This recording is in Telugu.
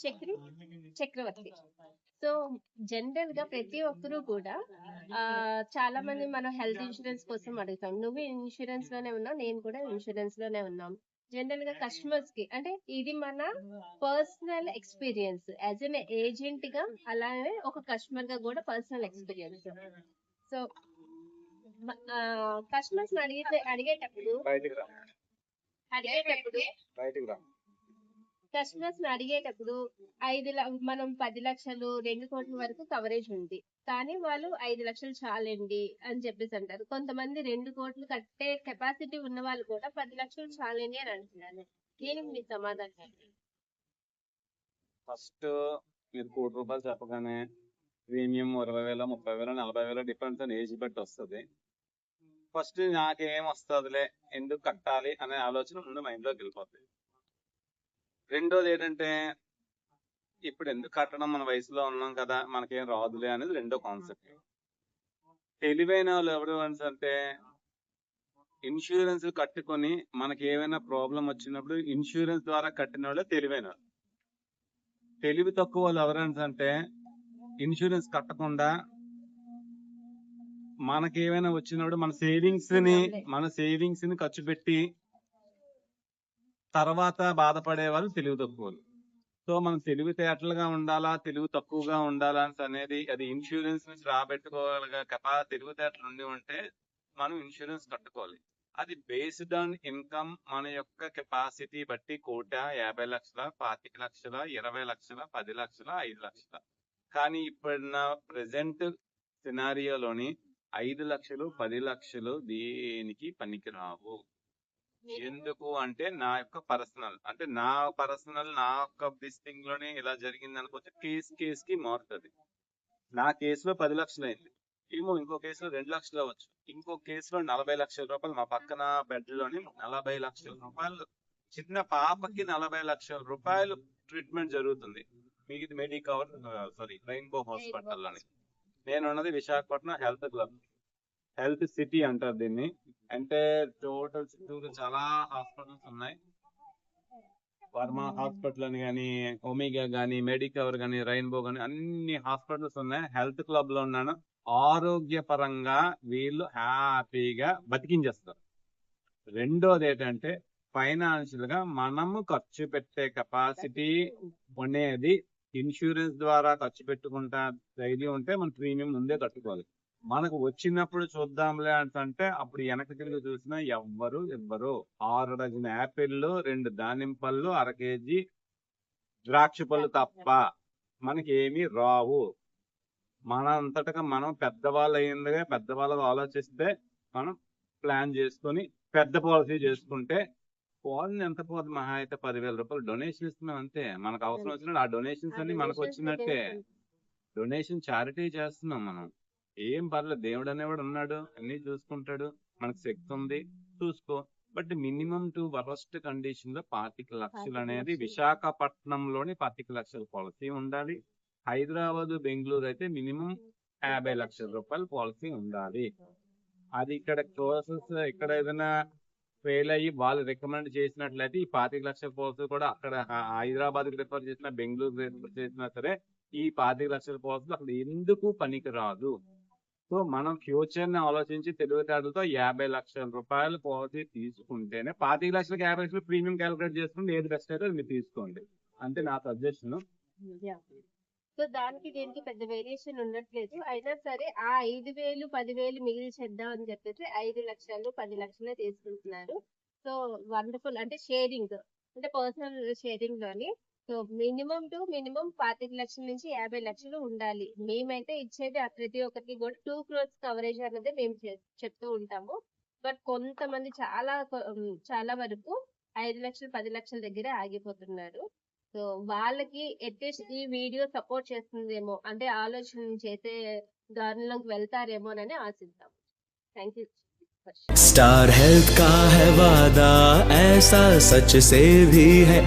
చక్రి చక్రవర్తి. సో జనరల్ గా ప్రతి ఒక్కరూ కూడా చాలా మంది మనం హెల్త్ ఇన్సూరెన్స్ కోసం అడుగుతాం. నువ్వు ఇన్సూరెన్స్ లోనే ఉన్నావు, నేను కూడా ఇన్సూరెన్స్ లోనే ఉన్నాం. జనరల్ గా కస్టమర్స్ కి అంటే ఇది మన personal experience as an agent గా, అలానే ఒక కస్టమర్ గా కూడా పర్సనల్ ఎక్స్పీరియన్స్. సో కస్టమర్స్ అడిగేటప్పుడు కస్టమర్స్ అడిగేటప్పుడు మనం 10 లక్షలు 2 కోట్ల వరకు కవరేజ్ ఉంది, కానీ వాళ్ళు 5 లక్షలు చాలండి అని చెప్పేసి అంటారు. కొంతమంది 2 కోట్లు కట్టే కెపాసిటీ ఉన్న వాళ్ళు కూడా 10 లక్షలు చాలండి అని అంటున్నారు. దీనికి మీ సమాధానం? ఫస్ట్ మీరు ₹1,00,00,000 చెప్పగానే ప్రీమియం 20,000, 30,000, 40,000 డిఫరెన్స్ అని ఏజ్ బట్టి వస్తుంది. ఫస్ట్ నాకేం వస్తుందిలే, ఎందుకు కట్టాలి అనే ఆలోచన ముందు మైండ్లోకి వెళ్ళిపోతుంది. రెండోది ఏంటంటే, ఇప్పుడు ఎందుకు కట్టడం, మన వయసులో ఉన్నాం కదా, మనకేం రాదులే అనేది రెండో కాన్సెప్ట్. తెలివైన వాళ్ళు ఎవరు అంటే, ఇన్సూరెన్స్ కట్టుకొని మనకి ఏమైనా ప్రాబ్లం వచ్చినప్పుడు ఇన్సూరెన్స్ ద్వారా కట్టిన వాళ్ళే తెలివైన వాళ్ళు. తెలివి తక్కువ వాళ్ళు ఎవరంటే, ఇన్సూరెన్స్ కట్టకుండా మనకేమైనా వచ్చినప్పుడు మన సేవింగ్స్ ని ఖర్చు పెట్టి తర్వాత బాధపడే వాళ్ళు తెలివి తక్కువ. సో మనం తెలివితేటలుగా ఉండాలా, తెలివి తక్కువగా ఉండాలా అనేది అది ఇన్సూరెన్స్ నుంచి రాబెట్టుకోగల తెలివితేటలు ఉంటే మనం ఇన్సూరెన్స్ కట్టుకోవాలి. అది బేస్డ్ ఆన్ ఇన్కమ్, మన యొక్క కెపాసిటీ బట్టి 1,50,00,000, 25,00,000, 20,00,000, 10,00,000, 5,00,000. కానీ ఇప్పుడున్న ప్రెసెంట్ సినారియోలోని 5,00,000, 10,00,000 దేనికి పనికిరావు. ఎందుకు అంటే నా యొక్క పర్సనల్ దిస్టింగ్ లోనే ఇలా జరిగింది అనుకోవచ్చు. కేస్ కి మారుతుంది. నా కేసులో 10 లక్షలు అయింది, ఇంకో కేసులో 2 లక్షలు అవ్వచ్చు, ఇంకో కేసులో 40 లక్షల రూపాయలు. మా పక్కన బెడ్ లోని 40 లక్షల రూపాయలు, చిన్న పాపకి 40 లక్షల రూపాయలు ట్రీట్మెంట్ జరుగుతుంది. మీకు మెడికవర్ రెయిన్బో హాస్పిటల్ అని. నేను ఉన్నది విశాఖపట్నం హెల్త్ సిటీ అంటారు దీన్ని. అంటే టోటల్ చుట్టూరు చాలా హాస్పిటల్స్ ఉన్నాయి. వర్మ హాస్పిటల్ అని కానీ, ఒమేగా కానీ, మెడికవర్ కానీ, రెయిన్బో కానీ అన్ని హాస్పిటల్స్ ఉన్నాయి. హెల్త్ క్లబ్ లో ఉన్నాను. ఆరోగ్యపరంగా వీళ్ళు హ్యాపీగా బతికించేస్తారు. రెండోది ఏంటంటే, ఫైనాన్షియల్ గా మనము ఖర్చు పెట్టే కెపాసిటీ అనేది ఇన్సూరెన్స్ ద్వారా ఖర్చు పెట్టుకుంటా ధైర్యం ఉంటే మన ప్రీమియం ముందే కట్టుకోవాలి. మనకు వచ్చినప్పుడు చూద్దాంలే అంటే అప్పుడు వెనక్కి తిరిగి చూసినా ఎవ్వరు 6 డజన్ యాపిళ్ళు, 2 దానిమ్మ పళ్ళు, 1 కేజీ ద్రాక్ష పళ్ళు తప్ప మనకి ఏమీ రావు. మన అంతటగా మనం పెద్దవాళ్ళకు ఆలోచిస్తే మనం ప్లాన్ చేసుకొని పెద్ద పాలసీ చేసుకుంటే పోతుంది. ఎంత పోతుంది? మహా అయితే 10,000 రూపాయలు డొనేషన్ ఇస్తున్నాం అంతే. మనకు అవసరం వచ్చినట్టు ఆ డొనేషన్స్ అన్ని మనకు వచ్చినట్టే. డొనేషన్ చారిటీ చేస్తున్నాం మనం. ఏం పర్లేదు, దేవుడు అనేవాడు ఉన్నాడు, అన్ని చూసుకుంటాడు. మనకు శక్తి ఉంది, చూసుకో. But minimum to worst condition లో 25 లక్షలు అనేది విశాఖపట్నంలోని 25 లక్షల పాలసీ ఉండాలి. హైదరాబాద్, బెంగళూరు అయితే మినిమం 50 లక్షల రూపాయల పాలసీ ఉండాలి. అది ఇక్కడ కోర్సెస్ ఇక్కడ ఏదైనా ఫెయిల్ అయ్యి వాళ్ళు రికమెండ్ చేసినట్లయితే ఈ 25 లక్షల పాలసీ కూడా అక్కడ హైదరాబాద్ కి రిఫర్ చేసినా, బెంగళూరు రిఫర్ చేసినా సరే ఈ 25 లక్షల పాలసీ అక్కడ ఎందుకు పనికి రాదు. సో మనం ఫ్యూచర్ ని ఆలోచించి తెలివితేటలతో 50 లక్షల రూపాయల పాలసీ తీసుకుంటేనే 25 లక్షలకి 50 లక్షలు ప్రీమియం క్యాలిక్యులేట్ చేసుకుంటే ఏది బెస్ట్ అయితే మీరు తీసుకోండి. అంతే నా సజెషన్. సో దానికి దీనికి పెద్ద వేరియేషన్ ఉండట్లేదు. అయినా సరే ఆ 5,000, 10,000 మిగిల్చేద్దాం అని చెప్పేసి 5 లక్షలు, 10 లక్షలే తీసుకుంటున్నారు. So wonderful. అంటే షేరింగ్, అంటే పర్సనల్ షేరింగ్ లోని సో మినిమం 25 లక్షల నుంచి 50 లక్షలు ఉండాలి. మేమైతే ఇచ్చేది ప్రతి ఒక్కరికి కూడా 2 crores కవరేజ్ అనేది మేము చెప్తూ ఉంటాము. బట్ కొంతమంది చాలా వరకు 5 లక్షలు, 10 లక్షల దగ్గరే ఆగిపోతున్నారు. సో వాళ్ళకి అట్లీస్ట్ ఈ వీడియో సపోర్ట్ చేస్తుందేమో, అంటే ఆలోచన చేసే దారిలోకి వెళ్తారేమోనని ఆశిద్దాం. Thank you. स्टार हेल्थ का है वादा, ऐसा सच से भी है